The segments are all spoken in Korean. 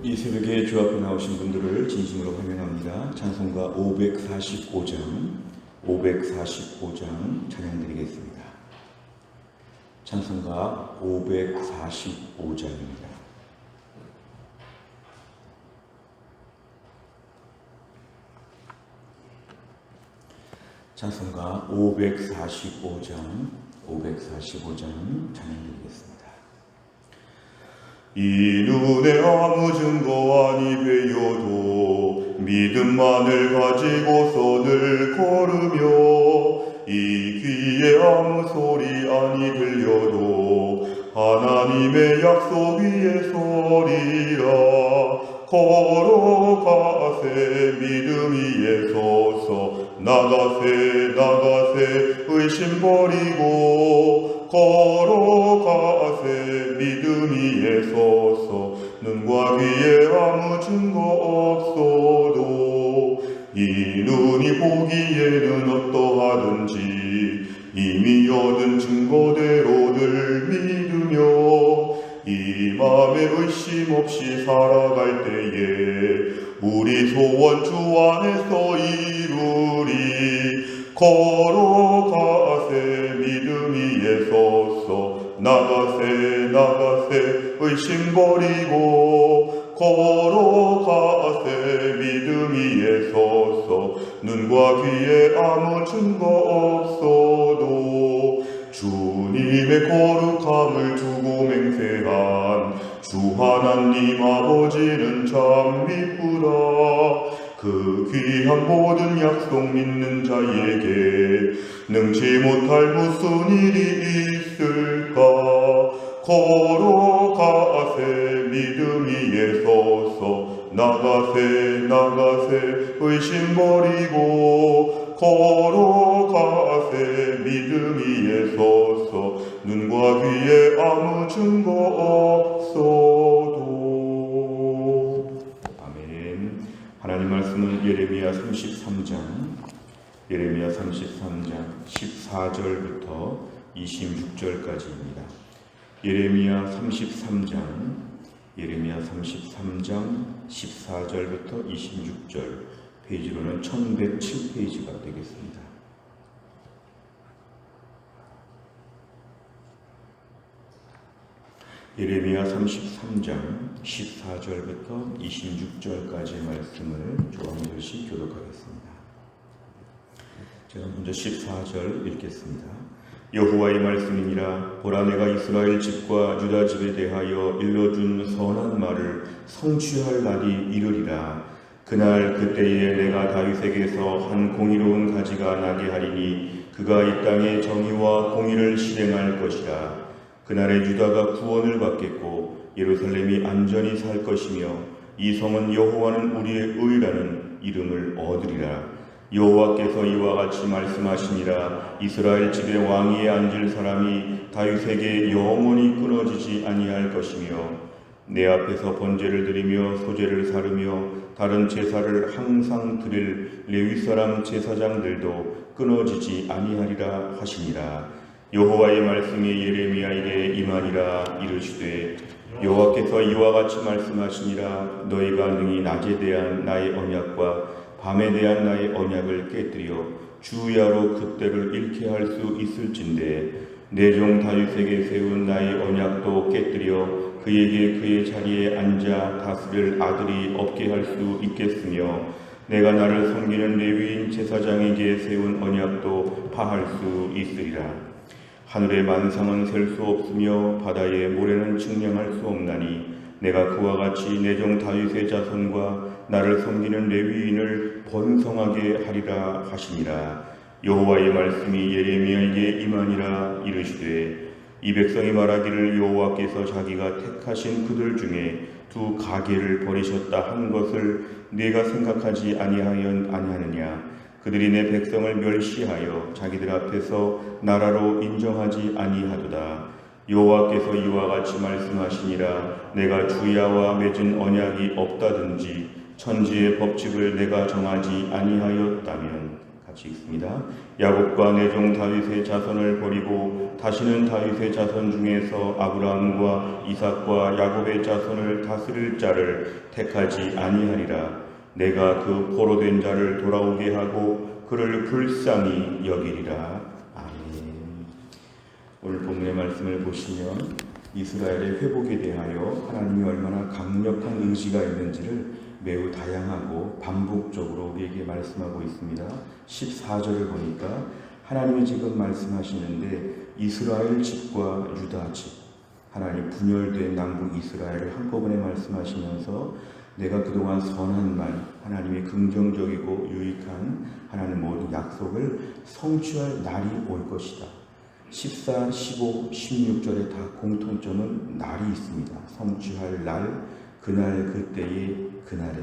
이 새벽에 주 앞에 나오신 분들을 진심으로 환영합니다. 찬송가 545장 찬양 드리겠습니다. 찬송가 545장입니다. 찬송가 545장 찬양 드리겠습니다. 이 눈에 아무 증거 아니 배여도 믿음만을 가지고 선을 걸으며 이 귀에 아무 소리 아니 들려도 하나님의 약속 위에 서리라. 걸어가세 믿음 위에 서서 나가세 의심 버리고 걸어가세 믿음 위에 서서 눈과 귀에 아무 증거 없어도 이 눈이 보기에는 어떠하든지 이미 얻은 증거대로를 믿으며 이 마음에 의심 없이 살아갈 때에 우리 소원 주 안에서 이루리. 걸어가세 믿음 위에 서서 나가세 의심 버리고 걸어가세 믿음 위에 서서 눈과 귀에 아무 증거 없어도 주님의 거룩함을 두고 맹세한 주 하나님 아버지는 참 미쁘다. 그 귀한 모든 약속 믿는 자에게 능치 못할 무슨 일이 있을까. 걸어가세 믿음 위에 서서 나가세 의심 버리고 걸어가세 믿음 위에 서서 눈과 귀에 아무 증거 없어도. 아멘. 하나님 말씀은 예레미야 33장 14절부터 26절까지입니다. 예레미야 33장 14절부터 26절, 페이지로는 1107페이지가 되겠습니다. 예레미야 33장 14절부터 26절까지의 말씀을 한 절씩 교독하겠습니다. 제가 먼저 14절 읽겠습니다. 여호와의 말씀이니라. 보라, 내가 이스라엘 집과 유다 집에 대하여 일러준 선한 말을 성취할 날이 이르리라. 그날 그때에 내가 다윗에게서 한 공의로운 가지가 나게 하리니 그가 이 땅에 정의와 공의를 실행할 것이라. 그날에 유다가 구원을 받겠고 예루살렘이 안전히 살 것이며 이 성은 여호와는 우리의 의라는 이름을 얻으리라. 여호와께서 이와 같이 말씀하시니라. 이스라엘 집의 왕위에 앉을 사람이 다윗에게 영원히 끊어지지 아니할 것이며 내 앞에서 번제를 드리며 소제를 사르며 다른 제사를 항상 드릴 레위 사람 제사장들도 끊어지지 아니하리라 하시니라. 여호와의 말씀이 예레미야에게 임하니라. 이르시되 여호와께서 이와 같이 말씀하시니라. 너희가 능히 낮에 대한 나의 언약과 밤에 대한 나의 언약을 깨뜨려 주야로 그때를 잃게 할 수 있을진데 내 종 다윗에게 세운 나의 언약도 깨뜨려 그에게 그의 자리에 앉아 다스릴 아들이 없게 할 수 있겠으며 내가 나를 섬기는 레위인 제사장에게 세운 언약도 파할 수 있으리라. 하늘의 만상은 셀 수 없으며 바다의 모래는 측량할 수 없나니 내가 그와 같이 내 종 다윗의 자손과 나를 섬기는 레위인을 번성하게 하리라 하시니라. 여호와의 말씀이 예레미야에게 임하니라. 이르시되 이 백성이 말하기를 여호와께서 자기가 택하신 그들 중에 두 가게를 버리셨다 한 것을 네가 생각하지 아니하느냐. 그들이 내 백성을 멸시하여 자기들 앞에서 나라로 인정하지 아니하도다. 여호와께서 이와 같이 말씀하시니라. 내가 주야와 맺은 언약이 없다든지 천지의 법칙을 내가 정하지 아니하였다면. 같이 읽습니다. 야곱과 내 종 다윗의 자손을 버리고 다시는 다윗의 자손 중에서 아브라함과 이삭과 야곱의 자손을 다스릴 자를 택하지 아니하리라. 내가 그 포로된 자를 돌아오게 하고 그를 불쌍히 여기리라. 아멘. 오늘 본문의 말씀을 보시면 이스라엘의 회복에 대하여 하나님이 얼마나 강력한 의지가 있는지를 매우 다양하고 반복적으로 우리에게 말씀하고 있습니다. 14절을 보니까 하나님이 지금 말씀하시는데 이스라엘 집과 유다 집, 하나님 분열된 남북 이스라엘을 한꺼번에 말씀하시면서 내가 그동안 선한 말, 하나님의 긍정적이고 유익한 하나님 모든 약속을 성취할 날이 올 것이다. 14, 15, 16절에 다 공통점은 날이 있습니다. 성취할 날, 그날, 그때의 그날에.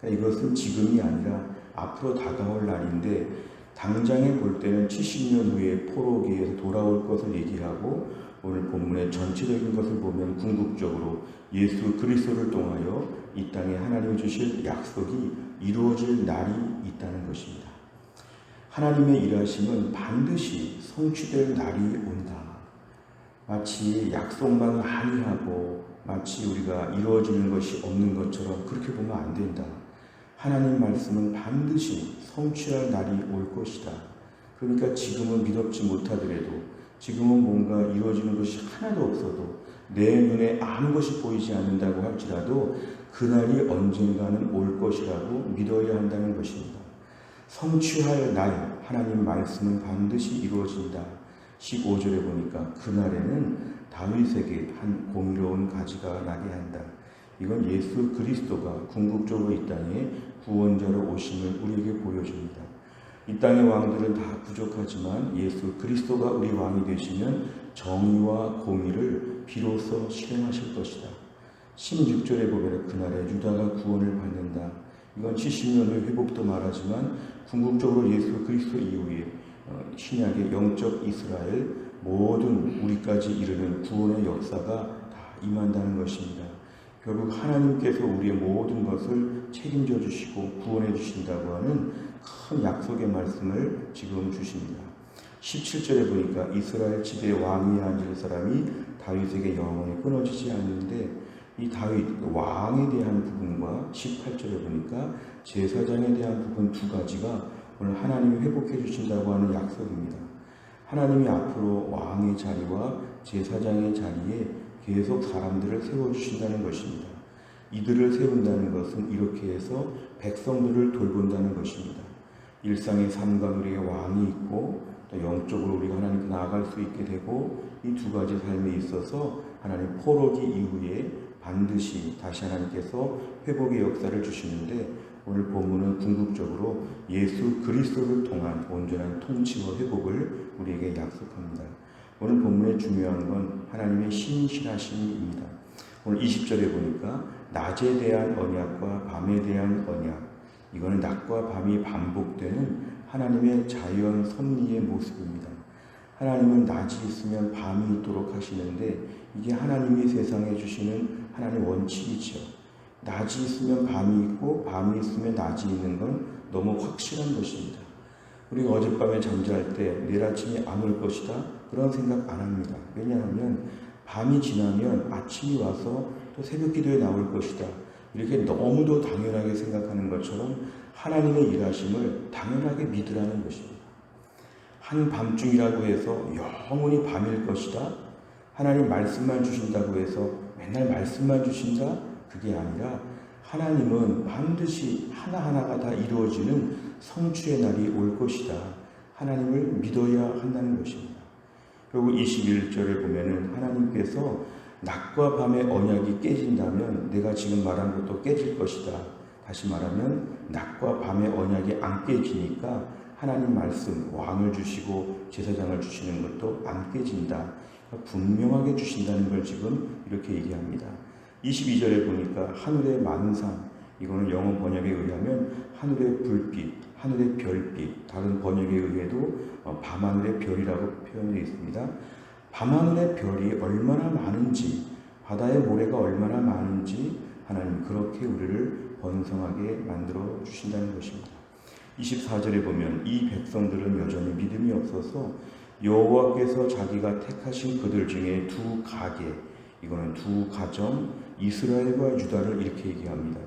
그러니까 이것은 지금이 아니라 앞으로 다가올 날인데 당장에 볼 때는 70년 후에 포로기에서 돌아올 것을 얘기하고 오늘 본문의 전체적인 것을 보면 궁극적으로 예수 그리스도를 통하여 이 땅에 하나님이 주실 약속이 이루어질 날이 있다는 것입니다. 하나님의 일하심은 반드시 성취될 날이 온다. 마치 약속만 많이 하고 마치 우리가 이루어지는 것이 없는 것처럼 그렇게 보면 안 된다. 하나님 말씀은 반드시 성취할 날이 올 것이다. 그러니까 지금은 믿었지 못하더라도 지금은 뭔가 이루어지는 것이 하나도 없어도 내 눈에 아무 것이 보이지 않는다고 할지라도 그날이 언젠가는 올 것이라고 믿어야 한다는 것입니다. 성취할 날 하나님 말씀은 반드시 이루어진다. 15절에 보니까 그날에는 다윗에게 한 공의로운 가지가 나게 한다. 이건 예수 그리스도가 궁극적으로 이 땅에 구원자로 오심을 우리에게 보여줍니다. 이 땅의 왕들은 다 부족하지만 예수 그리스도가 우리 왕이 되시면 정의와 공의를 비로소 실행하실 것이다. 16절에 보면 그날에 유다가 구원을 받는다. 이건 70년 후 회복도 말하지만 궁극적으로 예수 그리스도 이후에 신약의 영적 이스라엘 모든 우리까지 이르는 구원의 역사가 다 임한다는 것입니다. 결국 하나님께서 우리의 모든 것을 책임져 주시고 구원해 주신다고 하는 큰 약속의 말씀을 지금 주십니다. 17절에 보니까 이스라엘 집의 왕위에 앉을 사람이 다윗에게 영원히 끊어지지 않는데 이 다윗 왕에 대한 부분과 18절에 보니까 제사장에 대한 부분 두 가지가 오늘 하나님이 회복해 주신다고 하는 약속입니다. 하나님이 앞으로 왕의 자리와 제사장의 자리에 계속 사람들을 세워주신다는 것입니다. 이들을 세운다는 것은 이렇게 해서 백성들을 돌본다는 것입니다. 일상의 삶과 우리의 왕이 있고 또 영적으로 우리가 하나님께 나아갈 수 있게 되고 이 두 가지 삶에 있어서 하나님 포로기 이후에 반드시 다시 하나님께서 회복의 역사를 주시는데 오늘 본문은 궁극적으로 예수 그리스도를 통한 온전한 통치와 회복을 우리에게 약속합니다. 오늘 본문의 중요한 건 하나님의 신실하심입니다. 오늘 20절에 보니까 낮에 대한 언약과 밤에 대한 언약, 이거는 낮과 밤이 반복되는 하나님의 자연 섭리의 모습입니다. 하나님은 낮이 있으면 밤이 있도록 하시는데 이게 하나님이 세상에 주시는 하나님의 원칙이죠. 낮이 있으면 밤이 있고 밤이 있으면 낮이 있는 건 너무 확실한 것입니다. 우리가 어젯밤에 잠잘 때 내일 아침이 안 올 것이다 그런 생각 안 합니다. 왜냐하면 밤이 지나면 아침이 와서 또 새벽 기도에 나올 것이다. 이렇게 너무도 당연하게 생각하는 것처럼 하나님의 일하심을 당연하게 믿으라는 것입니다. 한밤중이라고 해서 영원히 밤일 것이다. 하나님 말씀만 주신다고 해서 맨날 말씀만 주신다. 그게 아니라 하나님은 반드시 하나하나가 다 이루어지는 성취의 날이 올 것이다. 하나님을 믿어야 한다는 것입니다. 그리고 21절을 보면은 하나님께서 낮과 밤의 언약이 깨진다면 내가 지금 말한 것도 깨질 것이다. 다시 말하면 낮과 밤의 언약이 안 깨지니까 하나님 말씀, 왕을 주시고 제사장을 주시는 것도 안 깨진다. 분명하게 주신다는 걸 지금 이렇게 얘기합니다. 22절에 보니까 하늘의 만상, 이거는 영어 번역에 의하면 하늘의 불빛, 하늘의 별빛, 다른 번역에 의해도 밤하늘의 별이라고 표현되어 있습니다. 밤하늘의 별이 얼마나 많은지, 바다의 모래가 얼마나 많은지 하나님 그렇게 우리를 번성하게 만들어 주신다는 것입니다. 24절에 보면 이 백성들은 여전히 믿음이 없어서 여호와께서 자기가 택하신 그들 중에 두 가게, 이거는 두 가정, 이스라엘과 유다를 이렇게 얘기합니다.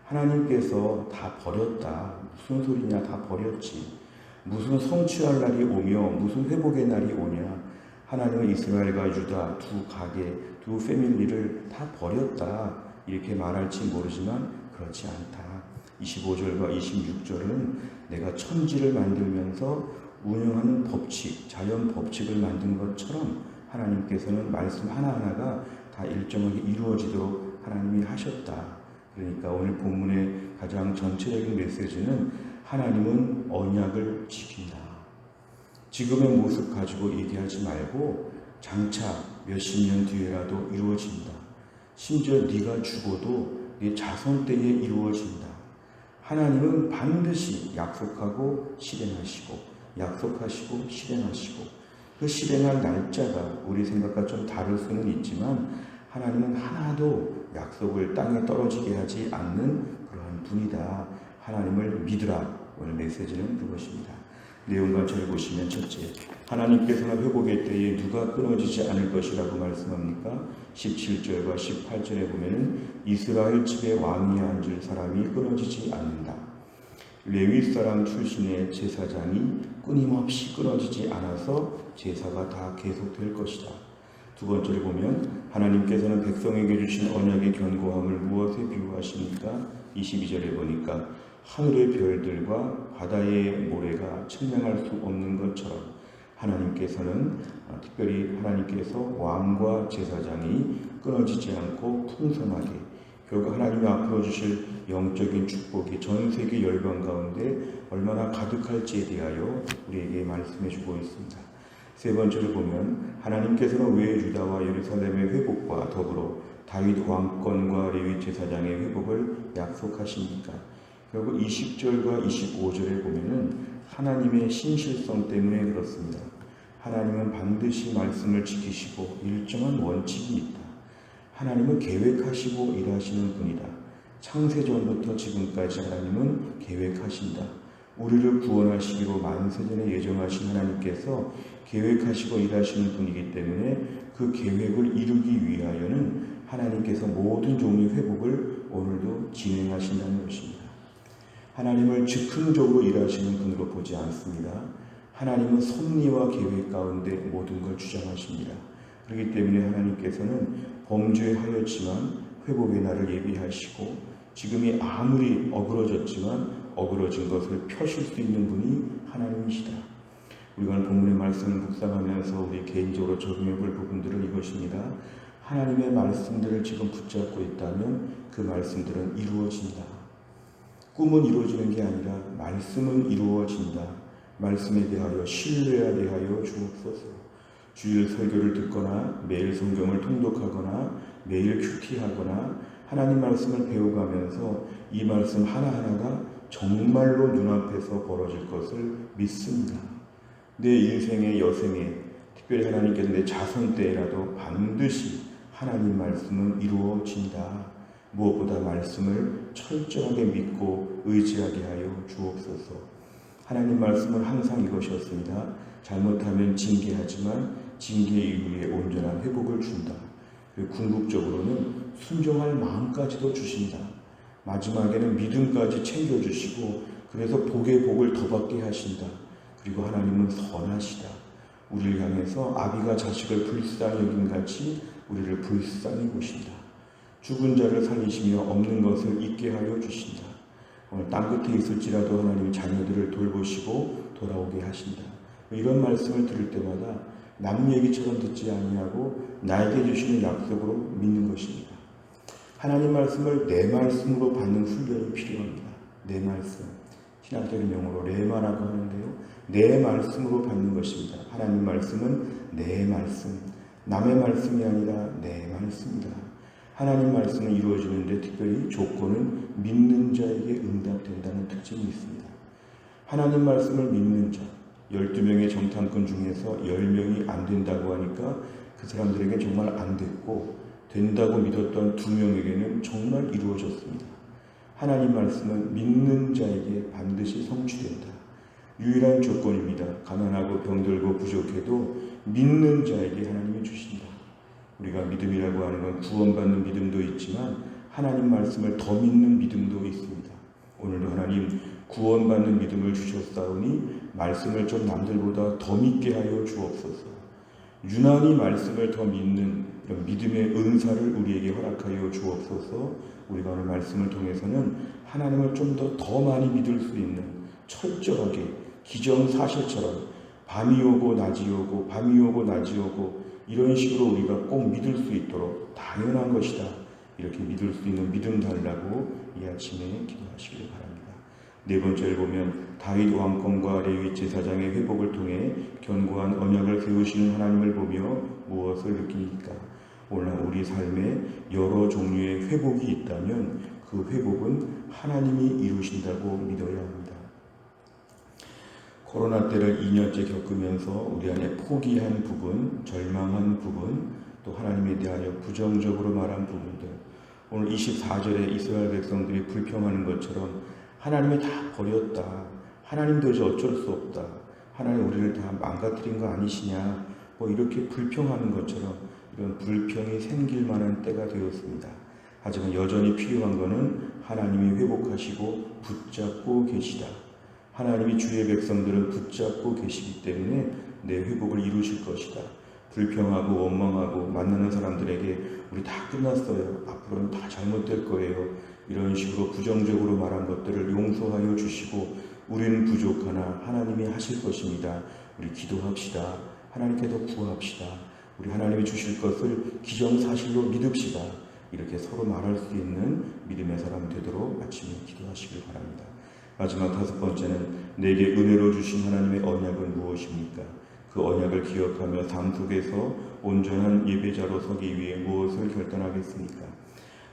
하나님께서 다 버렸다. 무슨 소리냐, 다 버렸지. 무슨 성취할 날이 오며 무슨 회복의 날이 오냐. 하나님은 이스라엘과 유다 두 가게, 두 패밀리를 다 버렸다. 이렇게 말할지 모르지만 그렇지 않다. 25절과 26절은 내가 천지를 만들면서 운영하는 법칙, 자연 법칙을 만든 것처럼 하나님께서는 말씀 하나하나가 다 일정하게 이루어지도록 하나님이 하셨다. 그러니까 오늘 본문의 가장 전체적인 메시지는 하나님은 언약을 지킨다. 지금의 모습 가지고 얘기하지 말고 장차 몇십 년 뒤에라도 이루어진다. 심지어 네가 죽어도 네 자손 때에 이루어진다. 하나님은 반드시 약속하고 실행하시고 약속하시고 실행하시고 그 실행할 날짜가 우리 생각과 좀 다를 수는 있지만 하나님은 하나도 약속을 땅에 떨어지게 하지 않는 그러한 분이다. 하나님을 믿으라. 오늘 메시지는 그것입니다. 내용과 잘 보시면 첫째, 하나님께서는 회복의 때에 누가 끊어지지 않을 것이라고 말씀합니까? 17절과 18절에 보면은 이스라엘 집에 왕위에 앉을 사람이 끊어지지 않는다. 레위 사람 출신의 제사장이 끊임없이 끊어지지 않아서 제사가 다 계속될 것이다. 두 번째를 보면 하나님께서는 백성에게 주신 언약의 견고함을 무엇에 비유하십니까? 22절에 보니까 하늘의 별들과 바다의 모래가 측량할 수 없는 것처럼 하나님께서는 특별히 하나님께서 왕과 제사장이 끊어지지 않고 풍성하게 결국 하나님이 앞으로 주실 영적인 축복이 전 세계 열방 가운데 얼마나 가득할지에 대하여 우리에게 말씀해 주고 있습니다. 세 번째를 보면 하나님께서는 왜 유다와 예루살렘의 회복과 더불어 다윗 왕권과 레위 제사장의 회복을 약속하십니까? 결국 20절과 25절에 보면은 하나님의 신실성 때문에 그렇습니다. 하나님은 반드시 말씀을 지키시고 일정한 원칙이 있다. 하나님은 계획하시고 일하시는 분이다. 창세전부터 지금까지 하나님은 계획하신다. 우리를 구원하시기로 만세전에 예정하신 하나님께서 계획하시고 일하시는 분이기 때문에 그 계획을 이루기 위하여는 하나님께서 모든 종류의 회복을 오늘도 진행하신다는 것입니다. 하나님을 즉흥적으로 일하시는 분으로 보지 않습니다. 하나님은 섭리와 계획 가운데 모든 걸 주장하십니다. 그렇기 때문에 하나님께서는 범죄하였지만 회복의 날을 예비하시고 지금이 아무리 어그러졌지만 어그러진 것을 펴실 수 있는 분이 하나님이시다. 우리가 본문의 말씀을 묵상하면서 우리 개인적으로 적용해 볼 부분들은 이것입니다. 하나님의 말씀들을 지금 붙잡고 있다면 그 말씀들은 이루어진다. 꿈은 이루어지는 게 아니라 말씀은 이루어진다. 말씀에 대하여 신뢰하게 하여 주옵소서. 주일 설교를 듣거나 매일 성경을 통독하거나 매일 큐티하거나 하나님 말씀을 배워가면서 이 말씀 하나하나가 정말로 눈앞에서 벌어질 것을 믿습니다. 내 인생의 여생에 특별히 하나님께서 내 자손 때라도 반드시 하나님 말씀은 이루어진다. 무엇보다 말씀을 철저하게 믿고 의지하게 하여 주옵소서. 하나님 말씀은 항상 이것이었습니다. 잘못하면 징계하지만 징계 이후에 온전한 회복을 준다. 그리고 궁극적으로는 순종할 마음까지도 주신다. 마지막에는 믿음까지 챙겨주시고 그래서 복의 복을 더 받게 하신다. 그리고 하나님은 선하시다. 우리를 향해서 아비가 자식을 불쌍히 여김같이 우리를 불쌍히 보신다. 죽은 자를 살리시며 없는 것을 있게 하여 주신다. 오늘 땅끝에 있을지라도 하나님이 자녀들을 돌보시고 돌아오게 하신다. 이런 말씀을 들을 때마다 남 얘기처럼 듣지 아니하고 나에게 주시는 약속으로 믿는 것입니다. 하나님 말씀을 내 말씀으로 받는 훈련이 필요합니다. 내 말씀. 신학적인 용어로 레마라고 하는데요. 내 말씀으로 받는 것입니다. 하나님 말씀은 내 말씀. 남의 말씀이 아니라 내 말씀이다. 하나님 말씀은 이루어지는데 특별히 조건은 믿는 자에게 응답된다는 특징이 있습니다. 하나님 말씀을 믿는 자, 12명의 정탐꾼 중에서 10명이 안 된다고 하니까 그 사람들에게 정말 안 됐고 된다고 믿었던 2명에게는 정말 이루어졌습니다. 하나님 말씀은 믿는 자에게 반드시 성취된다. 유일한 조건입니다. 가난하고 병들고 부족해도 믿는 자에게 하나님이 주신다. 우리가 믿음이라고 하는 건 구원받는 믿음도 있지만 하나님 말씀을 더 믿는 믿음도 있습니다. 오늘도 하나님 구원받는 믿음을 주셨사오니 말씀을 좀 남들보다 더 믿게 하여 주옵소서. 유난히 말씀을 더 믿는 이런 믿음의 은사를 우리에게 허락하여 주옵소서. 우리가 오늘 말씀을 통해서는 하나님을 좀 더 많이 믿을 수 있는 철저하게 기정사실처럼 밤이 오고 낮이 오고 밤이 오고 낮이 오고 이런 식으로 우리가 꼭 믿을 수 있도록 당연한 것이다. 이렇게 믿을 수 있는 믿음 달라고 이 아침에 기도하시길 바랍니다. 네 번째를 보면 다윗 왕권과 레위 제사장의 회복을 통해 견고한 언약을 세우시는 하나님을 보며 무엇을 느낍니까? 오늘 우리 삶에 여러 종류의 회복이 있다면 그 회복은 하나님이 이루신다고 믿어야 합니다. 코로나 때를 2년째 겪으면서 우리 안에 포기한 부분, 절망한 부분, 또 하나님에 대하여 부정적으로 말한 부분들, 오늘 24절에 이스라엘 백성들이 불평하는 것처럼 하나님이 다 버렸다. 하나님도 이제 어쩔 수 없다. 하나님 우리를 다 망가뜨린 거 아니시냐. 뭐 이렇게 불평하는 것처럼 이런 불평이 생길 만한 때가 되었습니다. 하지만 여전히 필요한 것은 하나님이 회복하시고 붙잡고 계시다. 하나님이 주의 백성들을 붙잡고 계시기 때문에 내 회복을 이루실 것이다. 불평하고 원망하고 만나는 사람들에게 우리 다 끝났어요. 앞으로는 다 잘못될 거예요. 이런 식으로 부정적으로 말한 것들을 용서하여 주시고 우리는 부족하나 하나님이 하실 것입니다. 우리 기도합시다. 하나님께 더 구합시다. 우리 하나님이 주실 것을 기정사실로 믿읍시다. 이렇게 서로 말할 수 있는 믿음의 사람 되도록 아침에 기도하시길 바랍니다. 마지막 다섯 번째는 내게 은혜로 주신 하나님의 언약은 무엇입니까? 그 언약을 기억하며 삶 속에서 온전한 예배자로 서기 위해 무엇을 결단하겠습니까?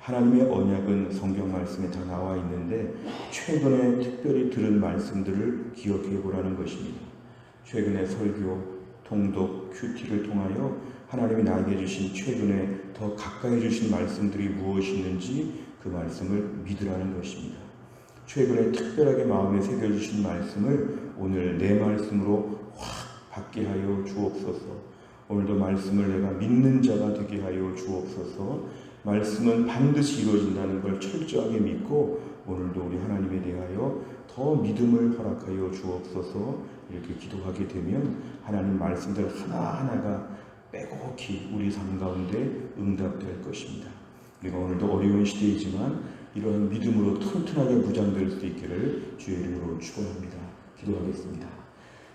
하나님의 언약은 성경 말씀에 다 나와 있는데 최근에 특별히 들은 말씀들을 기억해 보라는 것입니다. 최근에 설교, 통독, 큐티를 통하여 하나님이 나에게 주신 최근에 더 가까이 주신 말씀들이 무엇이 있는지 그 말씀을 믿으라는 것입니다. 최근에 특별하게 마음에 새겨주신 말씀을 오늘 내 말씀으로 확 받게 하여 주옵소서. 오늘도 말씀을 내가 믿는 자가 되게 하여 주옵소서. 말씀은 반드시 이루어진다는 걸 철저하게 믿고 오늘도 우리 하나님에 대하여 더 믿음을 허락하여 주옵소서. 이렇게 기도하게 되면 하나님 말씀들 하나하나가 빼곡히 우리 삶 가운데 응답될 것입니다. 우리가 오늘도 어려운 시대이지만 이러한 믿음으로 튼튼하게 무장될 수 있기를 주의 이름으로 축원합니다. 기도하겠습니다.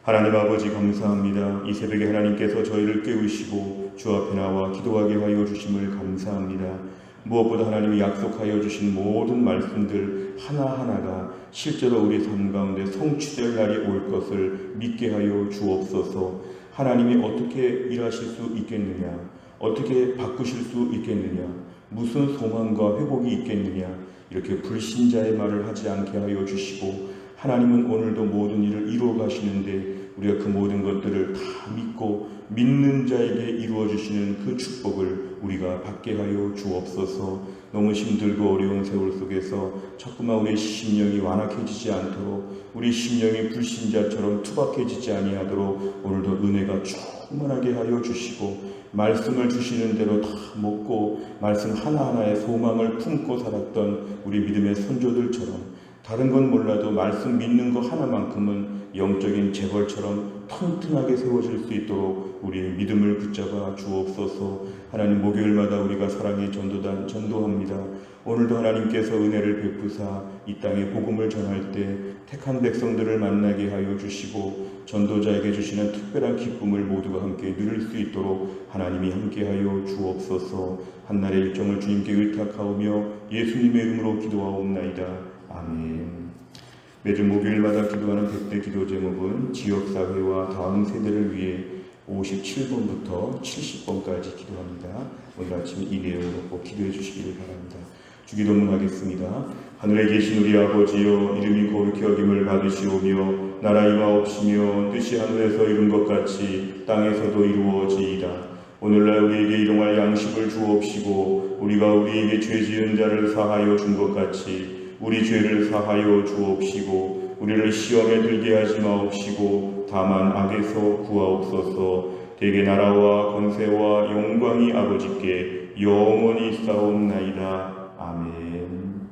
하나님 아버지 감사합니다. 이 새벽에 하나님께서 저희를 깨우시고 주 앞에 나와 기도하게 하여 주심을 감사합니다. 무엇보다 하나님이 약속하여 주신 모든 말씀들 하나하나가 실제로 우리 삶 가운데 성취될 날이 올 것을 믿게 하여 주옵소서. 하나님이 어떻게 일하실 수 있겠느냐, 어떻게 바꾸실 수 있겠느냐, 무슨 소망과 회복이 있겠느냐, 이렇게 불신자의 말을 하지 않게 하여 주시고 하나님은 오늘도 모든 일을 이루어 가시는데 우리가 그 모든 것들을 다 믿고 믿는 자에게 이루어 주시는 그 축복을 우리가 받게 하여 주옵소서. 너무 힘들고 어려운 세월 속에서 자꾸만 우리의 심령이 완악해지지 않도록, 우리 심령이 불신자처럼 투박해지지 아니하도록 오늘도 은혜가 충만하게 하여 주시고 말씀을 주시는 대로 다 먹고 말씀 하나하나에 소망을 품고 살았던 우리 믿음의 선조들처럼 다른 건 몰라도 말씀 믿는 거 하나만큼은 영적인 재벌처럼 튼튼하게 세워질 수 있도록 우리의 믿음을 붙잡아 주옵소서. 하나님 목요일마다 우리가 사랑의 전도단 전도합니다. 오늘도 하나님께서 은혜를 베푸사 이 땅에 복음을 전할 때 택한 백성들을 만나게 하여 주시고 전도자에게 주시는 특별한 기쁨을 모두가 함께 누릴 수 있도록 하나님이 함께하여 주옵소서. 한날의 일정을 주님께 의탁하오며 예수님의 이름으로 기도하옵나이다. 아멘. 매주 목요일마다 기도하는 100대 기도 제목은 지역사회와 다음 세대를 위해 57번부터 70번까지 기도합니다. 오늘 아침에 이 내용으로 꼭 기도해 주시기를 바랍니다. 주기도문 하겠습니다. 하늘에 계신 우리 아버지여, 이름이 거룩히 여김을 받으시오며 나라 임하옵시며 뜻이 하늘에서 이룬 것 같이 땅에서도 이루어지이다. 오늘날 우리에게 일용할 양식을 주옵시고 우리가 우리에게 죄 지은 자를 사하여 준 것 같이 우리 죄를 사하여 주옵시고 우리를 시험에 들게 하지 마옵시고 다만 악에서 구하옵소서. 대개 나라와 권세와 영광이 아버지께 영원히 있사옵나이다. 아멘.